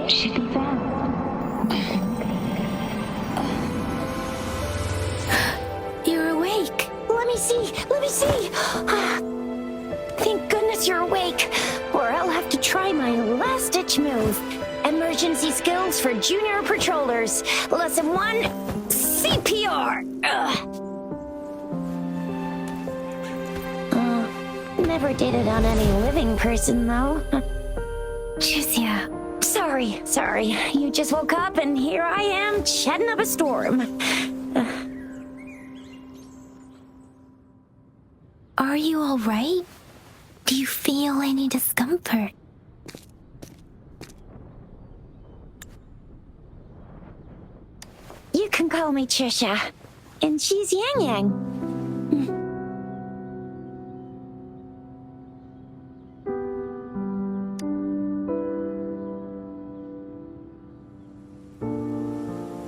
Should be fast. You're awake. Let me see. Thank goodness you're awake, or I'll have to try my last-ditch move. Emergency skills for junior patrollers. Lesson 1, CPR. Never did it on any living person, though. Jusia. Sorry. You just woke up, and here I am, chatting up a storm. Are you all right? Do you feel any discomfort? You can call me Trisha, and she's Yang Yang.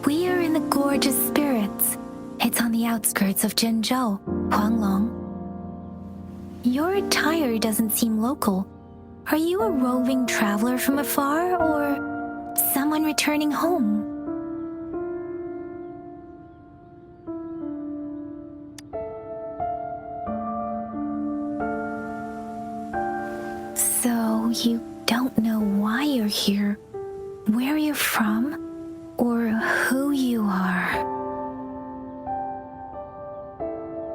We are in the Gorge of Spirits. It's on the outskirts of Zhenzhou, Huanglong. Your attire doesn't seem local. Are you a roving traveler from afar, or someone returning home? So you don't know why you're here, where you're from, or who you are.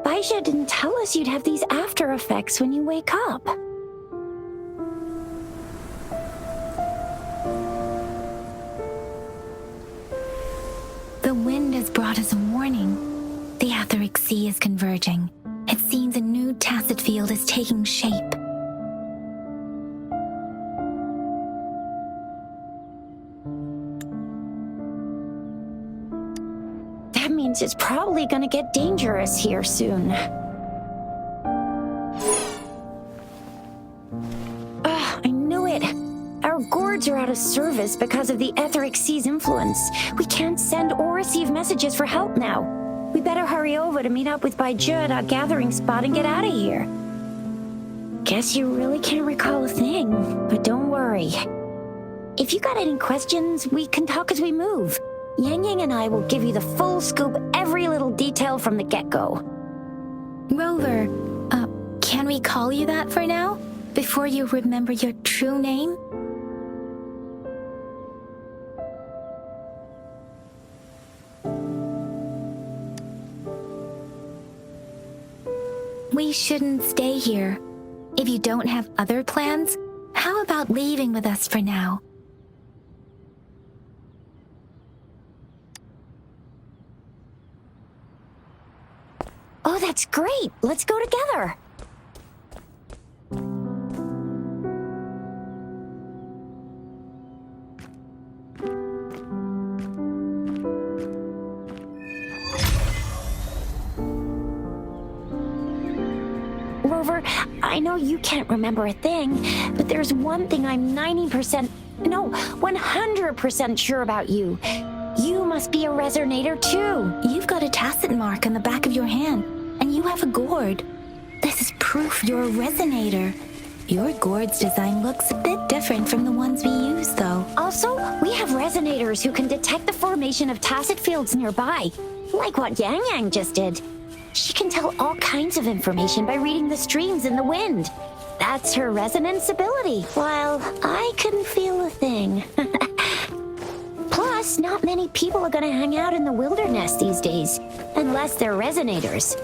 Baisha didn't tell us you'd have these after effects when you wake up. The wind has brought us a warning. The Etheric Sea is converging. It seems a new tacit field is taking shape. That means it's probably gonna get dangerous here soon. I knew it. Our gourds are out of service because of the Etheric Sea's influence. We can't send or receive messages for help now. We better hurry over to meet up with Baiju at our gathering spot and get out of here. Guess you really can't recall a thing, but don't worry. If you got any questions, we can talk as we move. Yang Yang and I will give you the full scoop, every little detail from the get-go. Rover, can we call you that for now? Before you remember your true name? We shouldn't stay here. If you don't have other plans, how about leaving with us for now? Oh, that's great! Let's go together! Rover, I know you can't remember a thing, but there's one thing I'm 100% sure about you. You must be a resonator too. You've got a tacit mark on the back of your hand, and you have a gourd. This is proof you're a resonator. Your gourd's design looks a bit different from the ones we use, though. Also, we have resonators who can detect the formation of tacit fields nearby, like what Yang Yang just did. She can tell all kinds of information by reading the streams in the wind. That's her resonance ability, while I couldn't feel a thing. Plus, not many people are gonna hang out in the wilderness these days, unless they're resonators.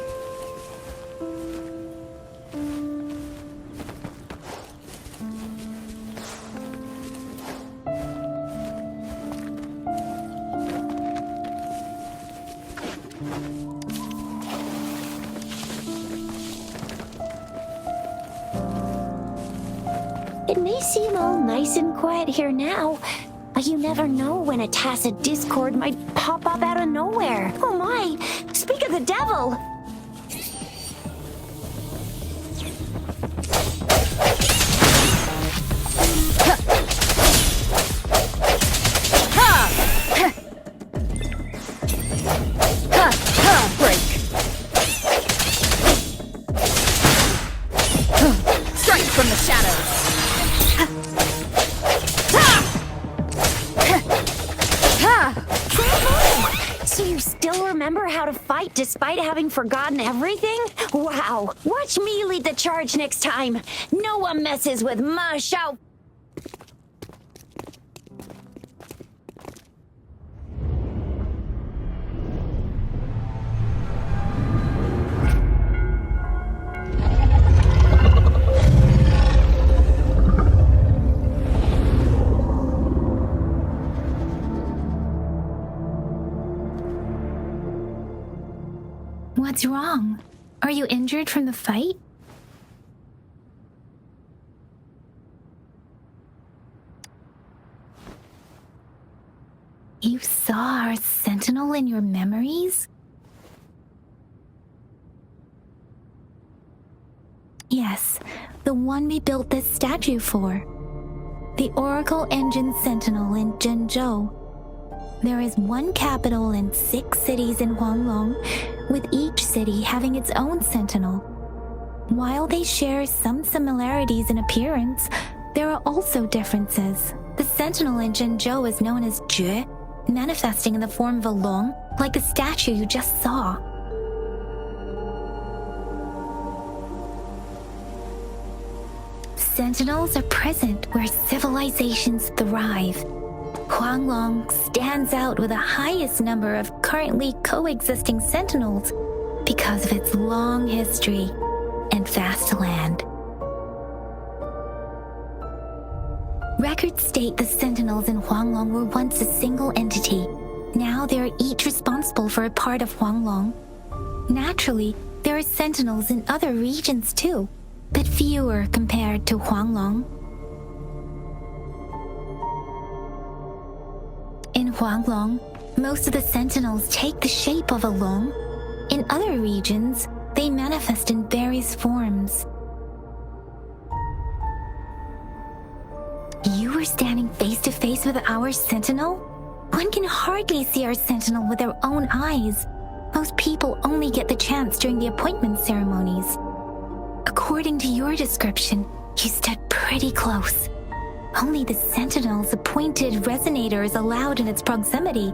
It may seem all nice and quiet here now, but you never know when a tacit discord might pop up out of nowhere. Oh my! Speak of the devil! Break! Strike from the shadows! still remember how to fight despite having forgotten everything? Wow. Watch me lead the charge next time. No one messes with my show. What's wrong? Are you injured from the fight? You saw our sentinel in your memories? Yes, the one we built this statue for. The Oracle Engine Sentinel in Zhenzhou. There is one capital and 6 cities in Huanglong, with each city having its own sentinel. While they share some similarities in appearance, there are also differences. The sentinel in Zhenzhou is known as Jue, manifesting in the form of a long, like the statue you just saw. Sentinels are present where civilizations thrive. Huanglong stands out with the highest number of currently coexisting sentinels because of its long history and vast land. Records state the sentinels in Huanglong were once a single entity. Now they are each responsible for a part of Huanglong. Naturally, there are sentinels in other regions too, but fewer compared to Huanglong. In Huanglong, most of the sentinels take the shape of a long. In other regions, they manifest in various forms. You were standing face to face with our sentinel? One can hardly see our sentinel with their own eyes. Most people only get the chance during the appointment ceremonies. According to your description, you stood pretty close. Only the sentinel's appointed resonator is allowed in its proximity.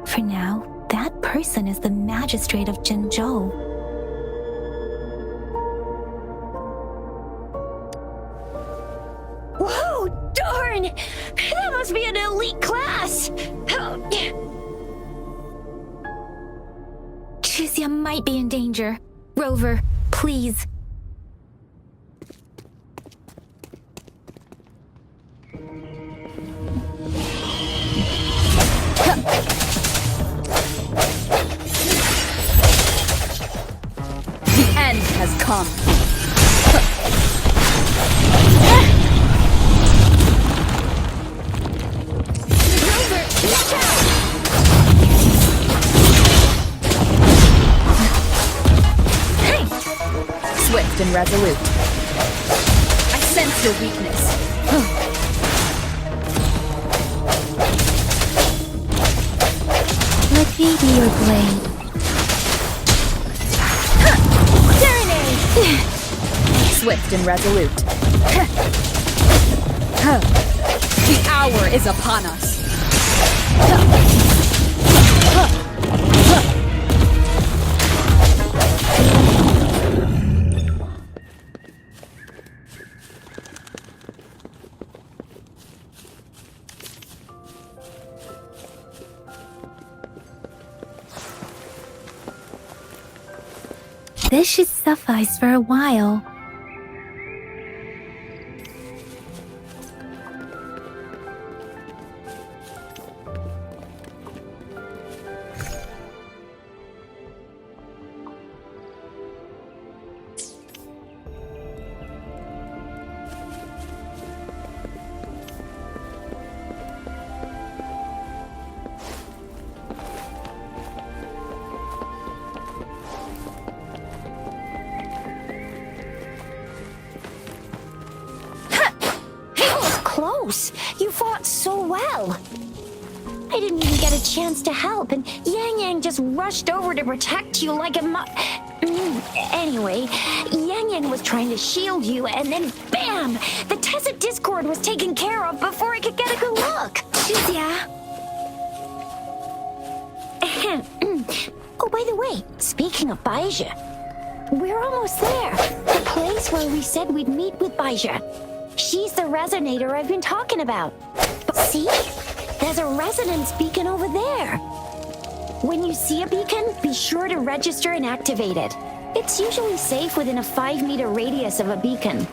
For now, that person is the magistrate of Zhenzhou. Whoa, darn! That must be an elite class! Chixia might be in danger. Rover, please. The end has come. Rover, watch out! Swift and resolute. I sense your weakness. Let me be your blade. Swift and resolute. The hour is upon us. This should suffice for a while. Close. You fought so well. I didn't even get a chance to help, and Yang Yang just rushed over to protect you like a Anyway, Yang Yang was trying to shield you, and then bam! The Tessa Discord was taken care of before I could get a good look. Chixia. Oh, by the way, speaking of Baija, we're almost there. The place where we said we'd meet with Baija. She's the resonator I've been talking about. But see? There's a resonance beacon over there. When you see a beacon, be sure to register and activate it. It's usually safe within a 5-meter radius of a beacon.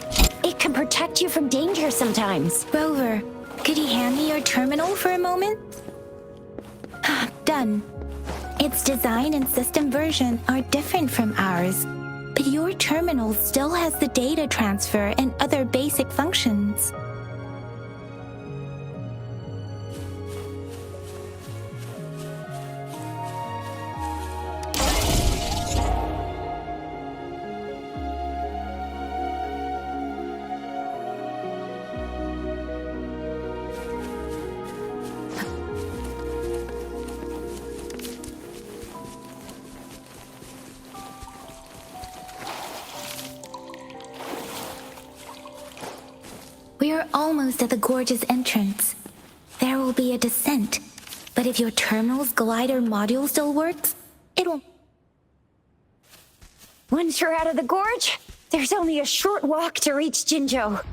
It can protect you from danger sometimes. Rover, could you hand me your terminal for a moment? Done. Its design and system version are different from ours, but your terminal still has the data transfer and other basic functions. We are almost at the gorge's entrance. There will be a descent, but if your terminal's glider module still works, it'll... Once you're out of the gorge, there's only a short walk to reach Jinzhou.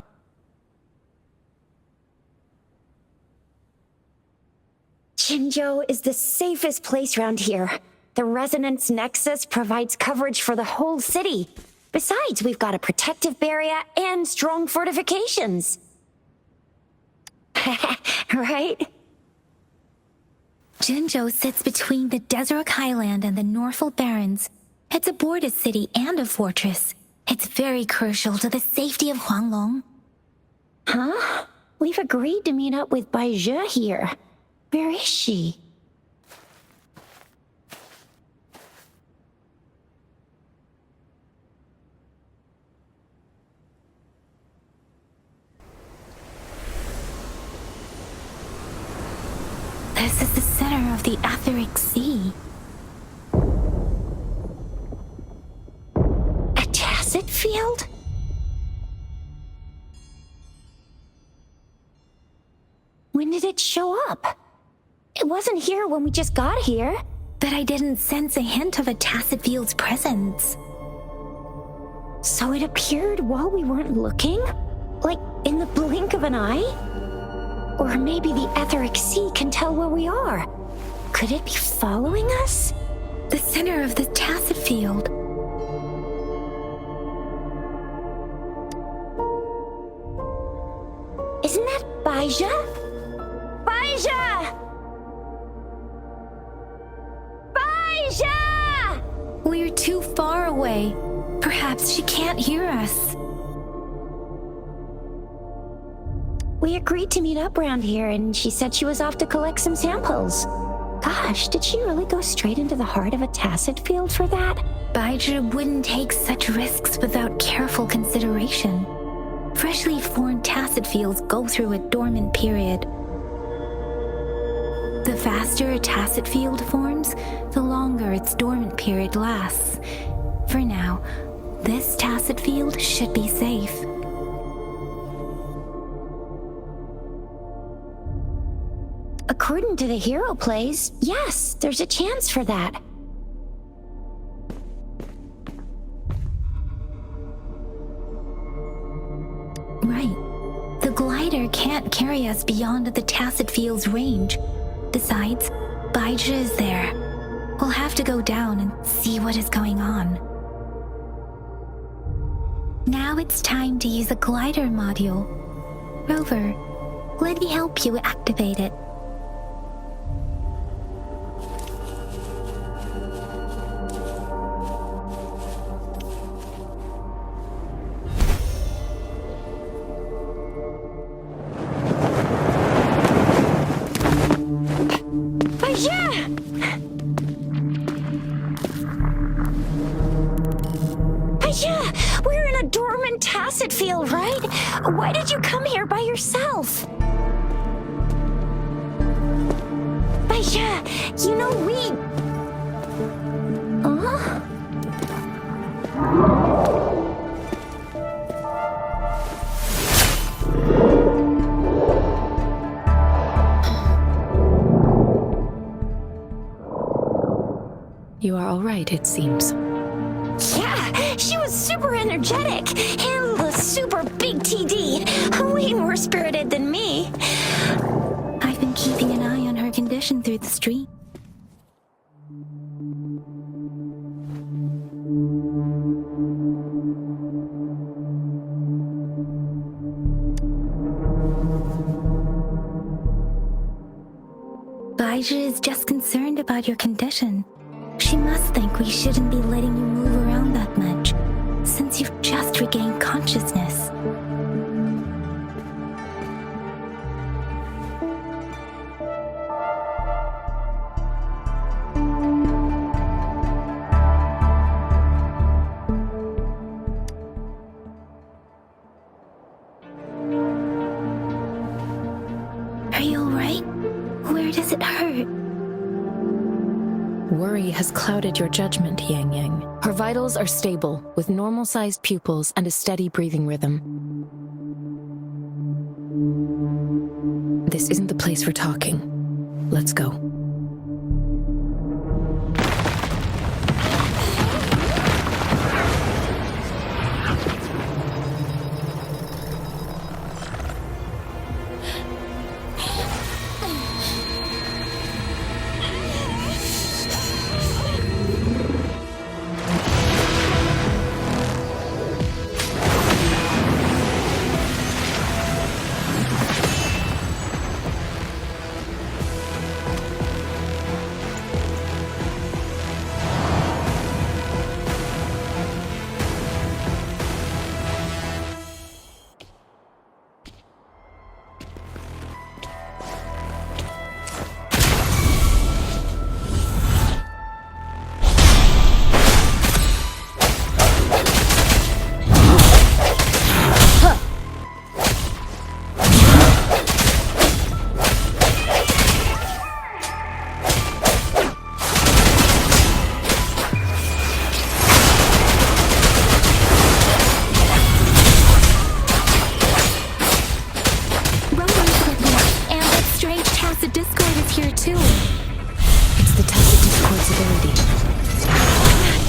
Jinzhou is the safest place around here. The Resonance Nexus provides coverage for the whole city. Besides, we've got a protective barrier and strong fortifications. Right? Jinzhou sits between the Desert Highland and the Northful Barrens. It's a border city and a fortress. It's very crucial to the safety of Huanglong. Huh? We've agreed to meet up with Baija here. Where is she? This is the center of the Etheric Sea. A tacit field? When did it show up? It wasn't here when we just got here. But I didn't sense a hint of a tacit field's presence. So it appeared while we weren't looking? Like in the blink of an eye? Or maybe the Etheric Sea can tell where we are. Could it be following us? The center of the tacit field. Isn't that Baija? Baija! Baija! We're too far away. Perhaps she can't hear us. We agreed to meet up around here, and she said she was off to collect some samples. Gosh, did she really go straight into the heart of a tacit field for that? Baija wouldn't take such risks without careful consideration. Freshly formed tacit fields go through a dormant period. The faster a tacit field forms, the longer its dormant period lasts. For now, this tacit field should be safe. According to the hero plays, yes, there's a chance for that. Right. The glider can't carry us beyond the tacit field's range. Besides, Baija is there. We'll have to go down and see what is going on. Now it's time to use a glider module. Rover, let me help you activate it. We're in a dormant tacit field, right? Why did you come here by yourself? Baija, you know we... Huh? You are all right, it seems. Yeah, she was super energetic and a super big TD. Way more spirited than me. I've been keeping an eye on her condition through the street. Baija is just concerned about your condition. She must think we shouldn't be letting you move around that much, since you've just regained consciousness. Are you alright? Where does it hurt? Worry has clouded your judgment, Yang Yang. Her vitals are stable, with normal-sized pupils and a steady breathing rhythm. This isn't the place for talking. Let's go.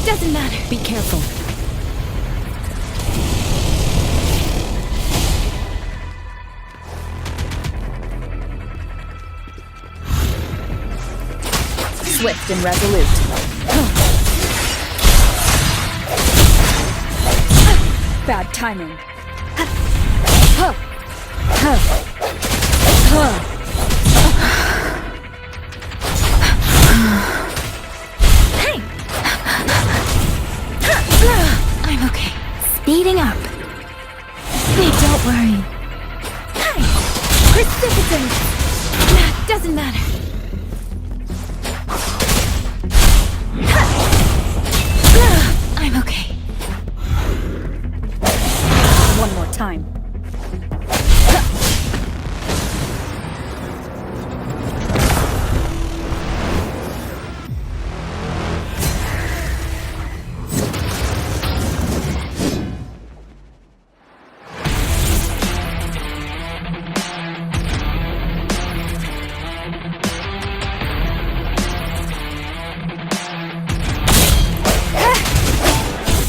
Doesn't matter. Be careful. Swift and resolute. Bad timing. Hey! I'm okay. Speeding up. Don't worry. Hey! Precipitant! Doesn't matter. I'm okay. One more time.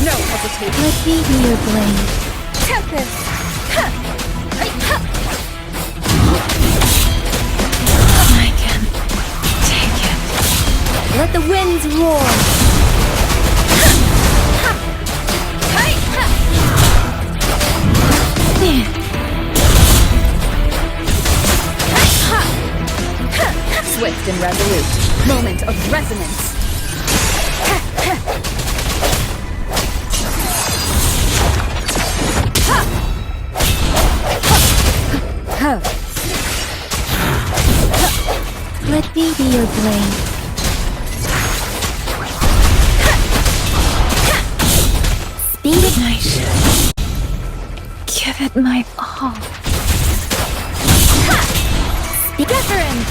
No hesitation. Let me be your blade. Tempest! I can take it. Let the winds roar. Swift and resolute. Moment of resonance. Let me be your blade. Speed ignite. Give it my all. Speed Utterance.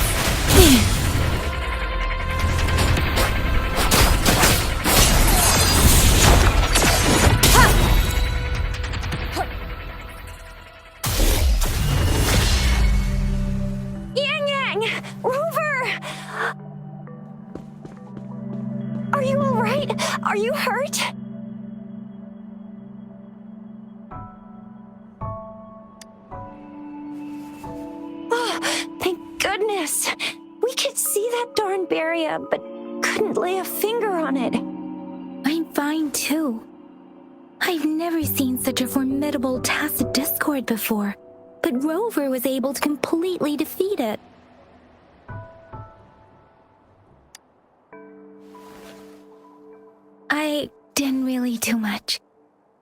Yang Yang! Rover! Are you right? Are you hurt? Oh, thank goodness. We could see that darn barrier, but couldn't lay a finger on it. I'm fine too. I've never seen such a formidable tacit discord before, but Rover was able to completely defeat it. I didn't really do much.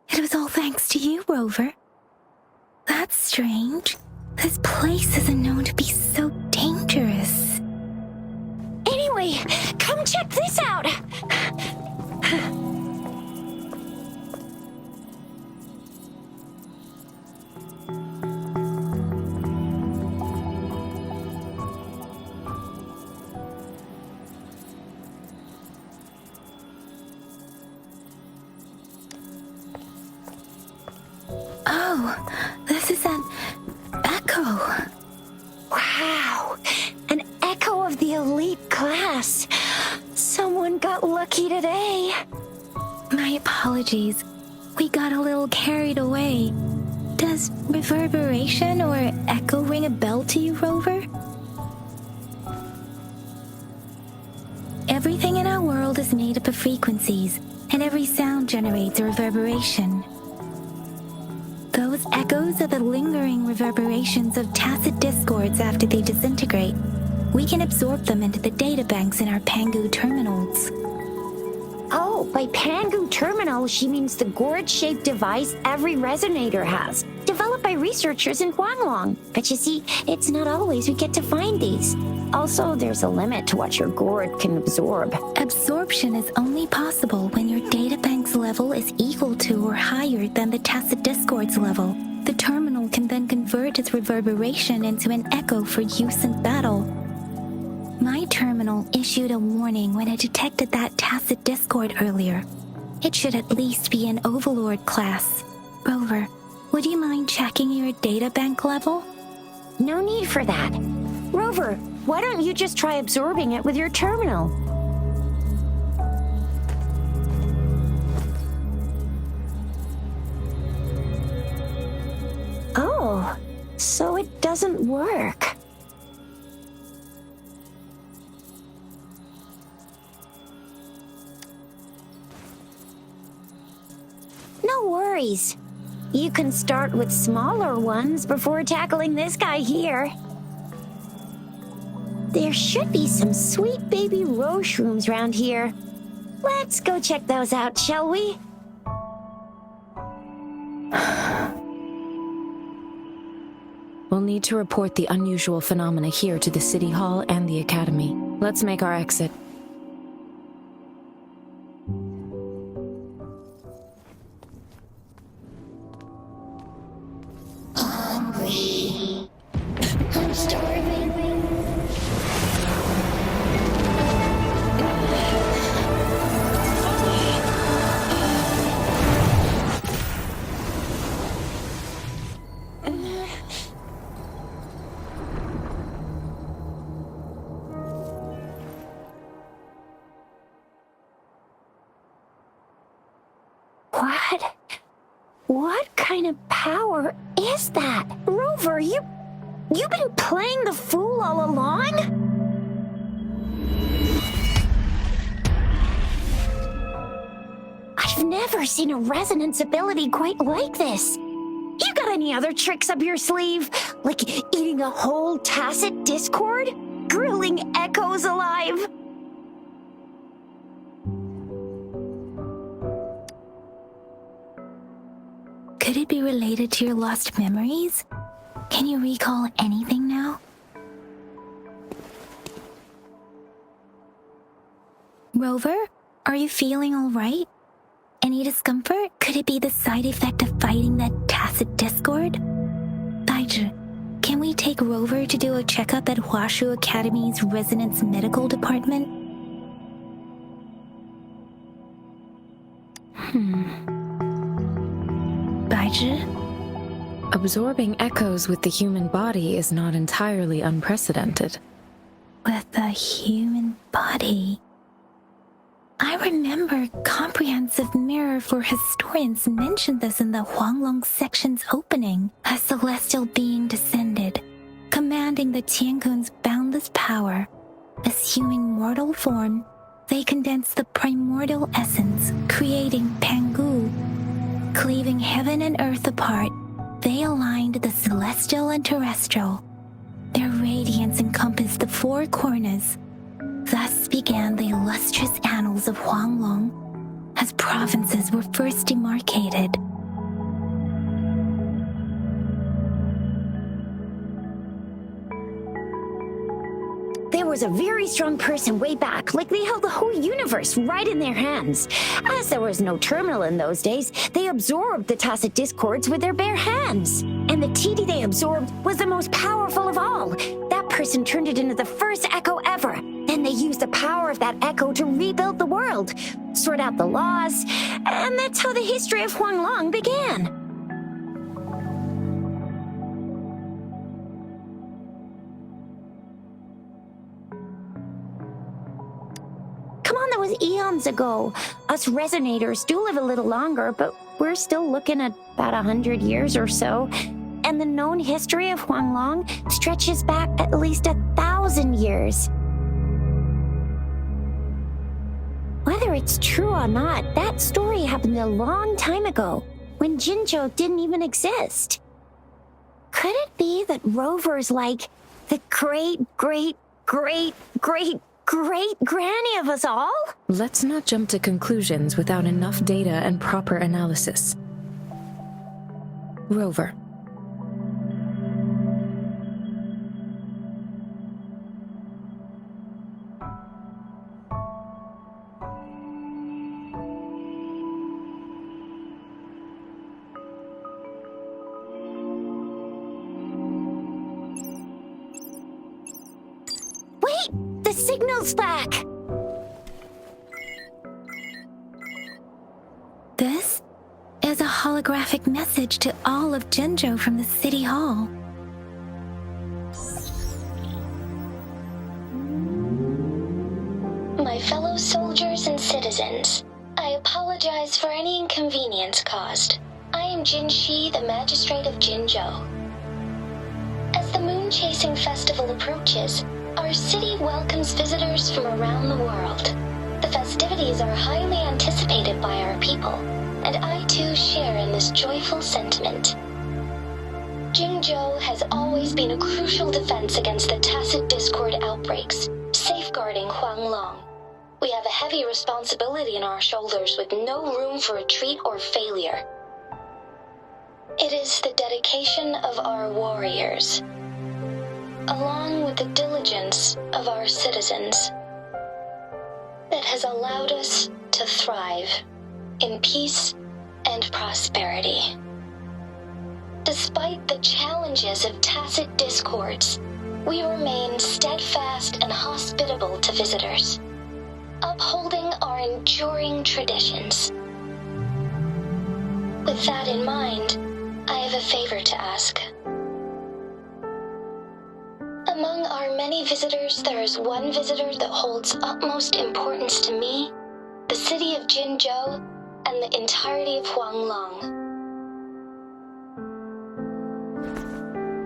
It was all thanks to you, Rover. That's strange. This place isn't known to be so dangerous. Anyway, come check this out. Oh, this is an echo. Wow, an echo of the elite class. Someone got lucky today. My apologies. We got a little carried away. Does reverberation or echo ring a bell to you, Rover? Everything in our world is made up of frequencies, and every sound generates a reverberation. Those echoes are the lingering reverberations of tacit discords after they disintegrate. We can absorb them into the databanks in our Pangu terminals. Oh, by Pangu terminal, she means the gourd-shaped device every resonator has, developed by researchers in Huanglong. But you see, it's not always we get to find these. Also, there's a limit to what your gourd can absorb. Absorption is only possible when your databank's level is equal to or higher than the tacit discord's level. The terminal can then convert its reverberation into an echo for use in battle. My terminal issued a warning when it detected that tacit discord earlier. It should at least be an Overlord class. Rover, would you mind checking your databank level? No need for that. Rover, why don't you just try absorbing it with your terminal? Oh, so it doesn't work. No worries. You can start with smaller ones before tackling this guy here. There should be some sweet baby rose shrooms around here. Let's go check those out, shall we? We'll need to report the unusual phenomena here to the City Hall and the Academy. Let's make our exit. Hungry. I'm starving. What kind of power is that? Rover, you've been playing the fool all along? I've never seen a resonance ability quite like this. You got any other tricks up your sleeve? Like eating a whole tacit discord? Grilling echoes alive? Could it be related to your lost memories? Can you recall anything now? Rover, are you feeling all right? Any discomfort? Could it be the side effect of fighting that tacit discord? Baizhi, can we take Rover to do a checkup at Huashu Academy's Resonance Medical Department? Baizhi? Absorbing echoes with the human body is not entirely unprecedented. With the human body. I remember Comprehensive Mirror for Historians mentioned this in the Huanglong section's opening. A celestial being descended, commanding the Tiankun's boundless power. Assuming mortal form, they condensed the primordial essence, creating Pangu. Cleaving heaven and earth apart, they aligned the celestial and terrestrial. Their radiance encompassed the four corners. Thus began the illustrious annals of Huanglong, as provinces were first demarcated. There was a very strong person way back, like they held the whole universe right in their hands. As there was no terminal in those days, they absorbed the tacit discords with their bare hands. And the TD they absorbed was the most powerful of all. That person turned it into the first echo ever. Then they used the power of that echo to rebuild the world, sort out the laws, and that's how the history of Huanglong began. Come on, that was eons ago. Us resonators do live a little longer, but we're still looking at about 100 years or so. And the known history of Huanglong stretches back at least 1,000 years. Whether it's true or not, that story happened a long time ago, when Jinzhou didn't even exist. Could it be that Rover's like the great-great-great-great-great-granny of us all? Let's not jump to conclusions without enough data and proper analysis. Rover. Wait! The signal's back! This is a holographic message to all of Jinzhou from the City Hall. My fellow soldiers and citizens, I apologize for any inconvenience caused. I am Jin Shi, the Magistrate of Jinzhou. As the Moon-Chasing Festival approaches, our city welcomes visitors from around the world. The festivities are highly anticipated by our people, and I too share in this joyful sentiment. Jinzhou has always been a crucial defense against the tacit discord outbreaks, safeguarding Huanglong. We have a heavy responsibility on our shoulders with no room for retreat or failure. It is the dedication of our warriors, along with the diligence of our citizens, that has allowed us to thrive in peace and prosperity. Despite the challenges of tacit discords, we remain steadfast and hospitable to visitors, upholding our enduring traditions. With that in mind, I have a favor to ask. Among our many visitors, there is one visitor that holds utmost importance to me, the city of Jinzhou, and the entirety of Huanglong.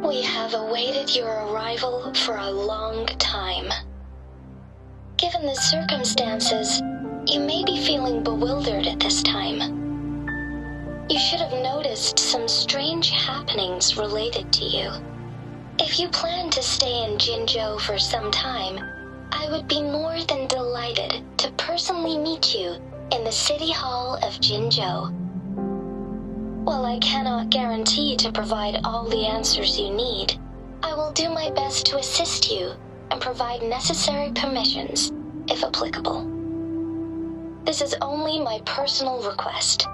We have awaited your arrival for a long time. Given the circumstances, you may be feeling bewildered at this time. You should have noticed some strange happenings related to you. If you plan to stay in Jinzhou for some time, I would be more than delighted to personally meet you in the City Hall of Jinzhou. While I cannot guarantee to provide all the answers you need, I will do my best to assist you and provide necessary permissions, if applicable. This is only my personal request.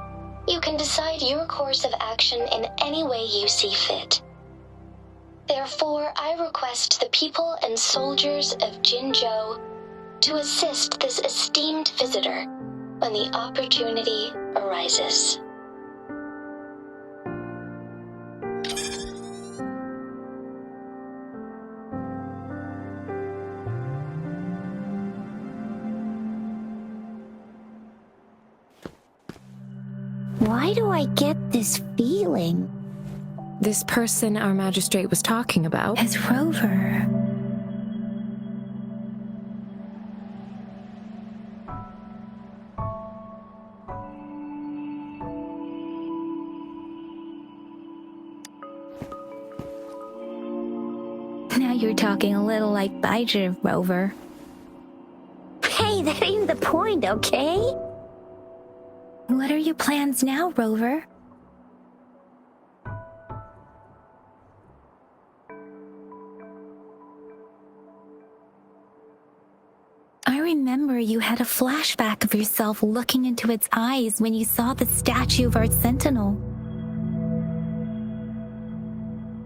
You can decide your course of action in any way you see fit. Therefore, I request the people and soldiers of Jinzhou to assist this esteemed visitor when the opportunity arises. Why do I get this feeling? This person our magistrate was talking about As Rover. Now you're talking a little like Bijah, Rover. Hey, that ain't the point, okay? What are your plans now, Rover? I remember you had a flashback of yourself looking into its eyes when you saw the statue of our sentinel.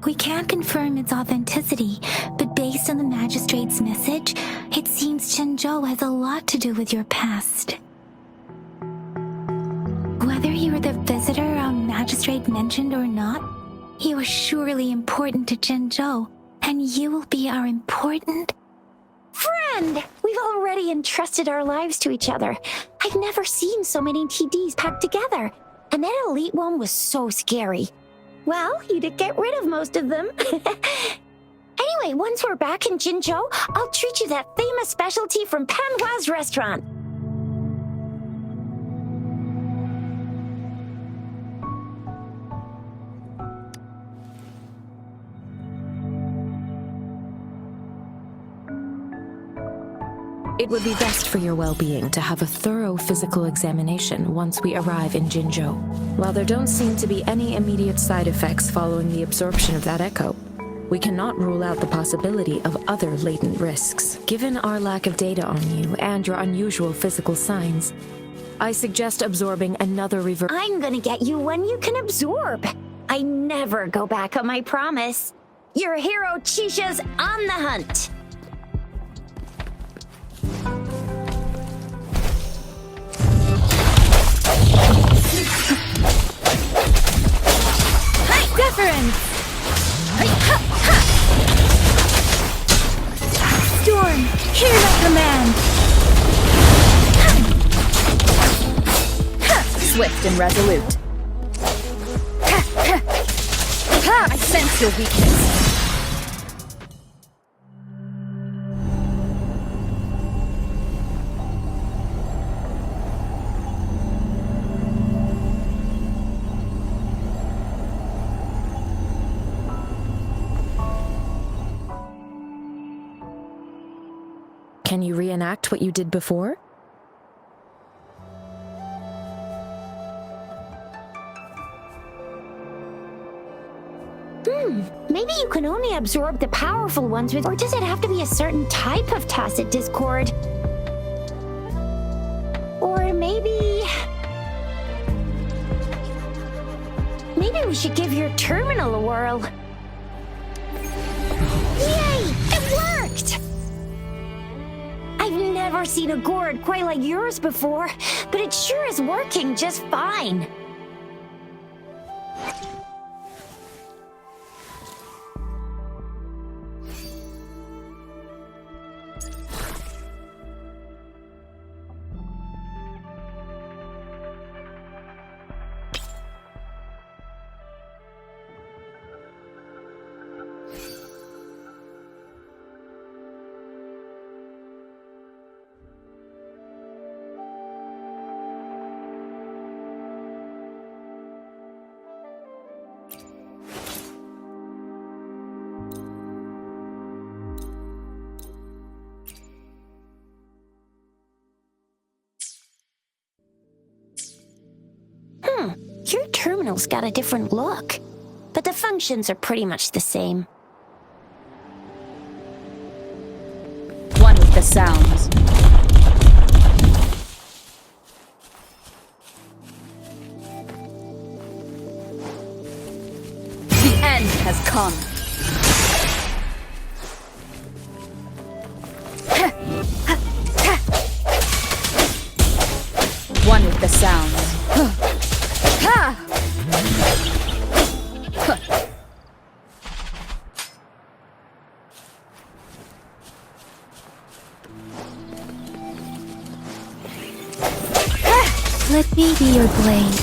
We can't confirm its authenticity, but based on the magistrate's message, it seems Zhenzhou has a lot to do with your past. Whether you were the visitor our magistrate mentioned or not, you are surely important to Zhenzhou, and you will be our important Friend! We've already entrusted our lives to each other. I've never seen so many TDs packed together, and that elite one was so scary. Well, you did get rid of most of them. Anyway, once we're back in Jinzhou, I'll treat you that famous specialty from Panhua's restaurant. It would be best for your well-being to have a thorough physical examination once we arrive in Jinzhou. While there don't seem to be any immediate side effects following the absorption of that echo, we cannot rule out the possibility of other latent risks. Given our lack of data on you and your unusual physical signs, I suggest absorbing another I'm gonna get you one you can absorb. I never go back on my promise. Your hero Chisha's on the hunt. Utterance! Storm, hear my command! Swift and resolute. I sense your weakness. Can you reenact what you did before? Maybe you can only absorb the powerful ones with, or does it have to be a certain type of tacit discord? Or maybe we should give your terminal a whirl. Yay! It worked! I've never seen a gourd quite like yours before, but it sure is working just fine. Your terminal's got a different look, but the functions are pretty much the same. One with the sounds. The end has come. One with the sounds. Let me be your blade.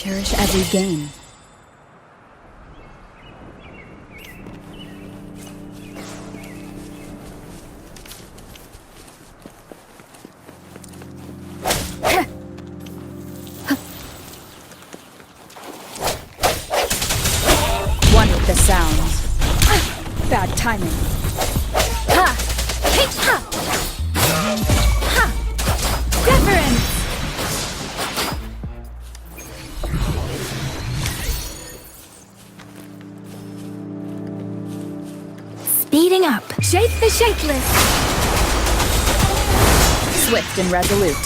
cherish every gain. One with the sounds. Bad timing. Ha! Hey, ha! Ha! Reverence! Speeding up. Shake the shapeless! Swift and resolute.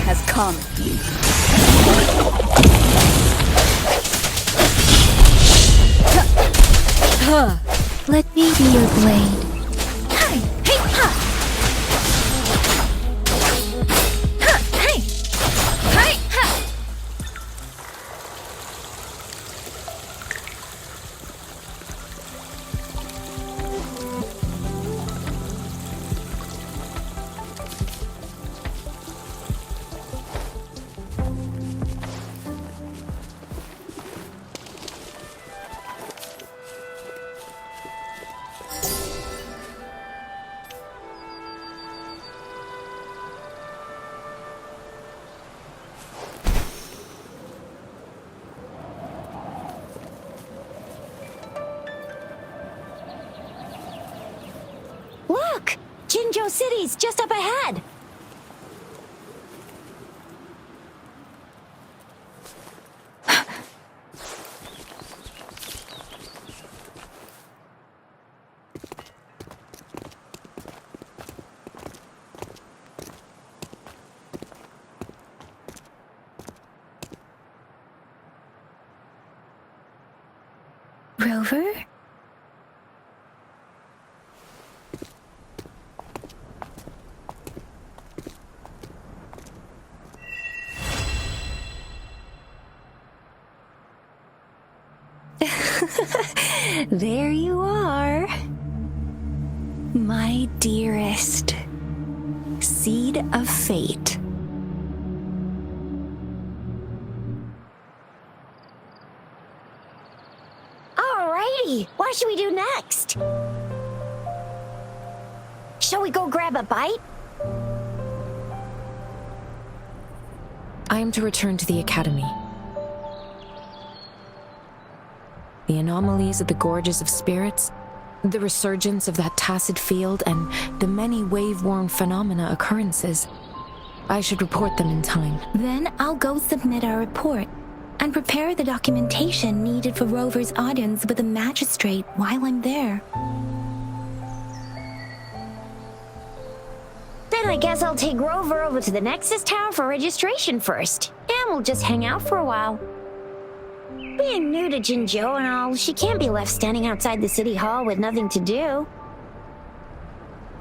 Has come. Let me be your blade. Hey, hey, ha! Ha, hey, hey, ha! Look! Jinzhou City's just up ahead! Rover? There you are. My dearest. Seed of fate. Alrighty, what should we do next? Shall we go grab a bite? I am to return to the Academy. The anomalies of the Gorges of Spirits, the resurgence of that tacit field, and the many wave-worn phenomena occurrences. I should report them in time. Then I'll go submit our report and prepare the documentation needed for Rover's audience with the magistrate while I'm there. Then I guess I'll take Rover over to the Nexus Tower for registration first, and we'll just hang out for a while. Being new to Jinzhou and all, she can't be left standing outside the city hall with nothing to do.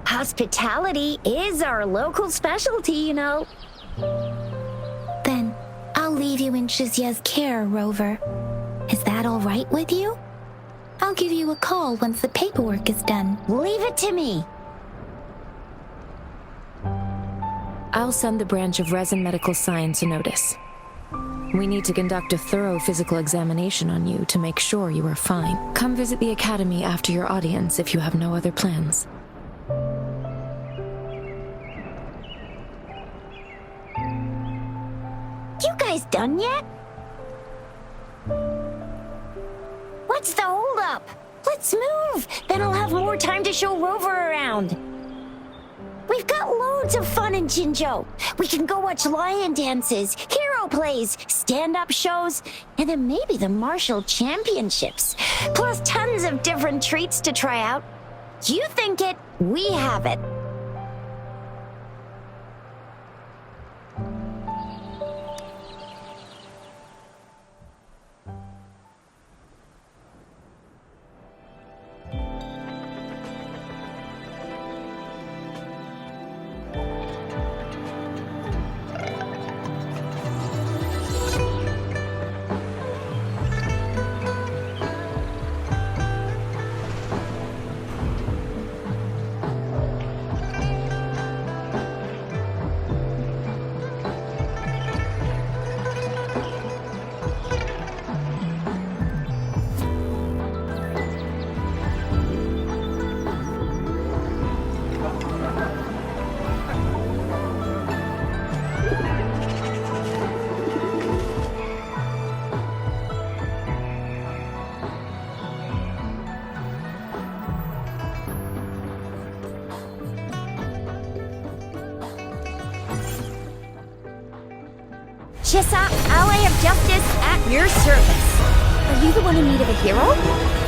Hospitality is our local specialty, you know. Then I'll leave you in Shizia's care, Rover. Is that all right with you? I'll give you a call once the paperwork is done. Leave it to me. I'll send the branch of Resin Medical Science a notice. We need to conduct a thorough physical examination on you to make sure you are fine. Come visit the Academy after your audience if you have no other plans. You guys done yet? What's the holdup? Let's move! Then I'll have more time to show Rover around. We've got loads of fun in Jinzhou. We can go watch lion dances, hero plays, stand-up shows, and then maybe the martial championships. Plus tons of different treats to try out. You think it, we have it. Chissa, ally of justice at your service. Are you the one in need of a hero?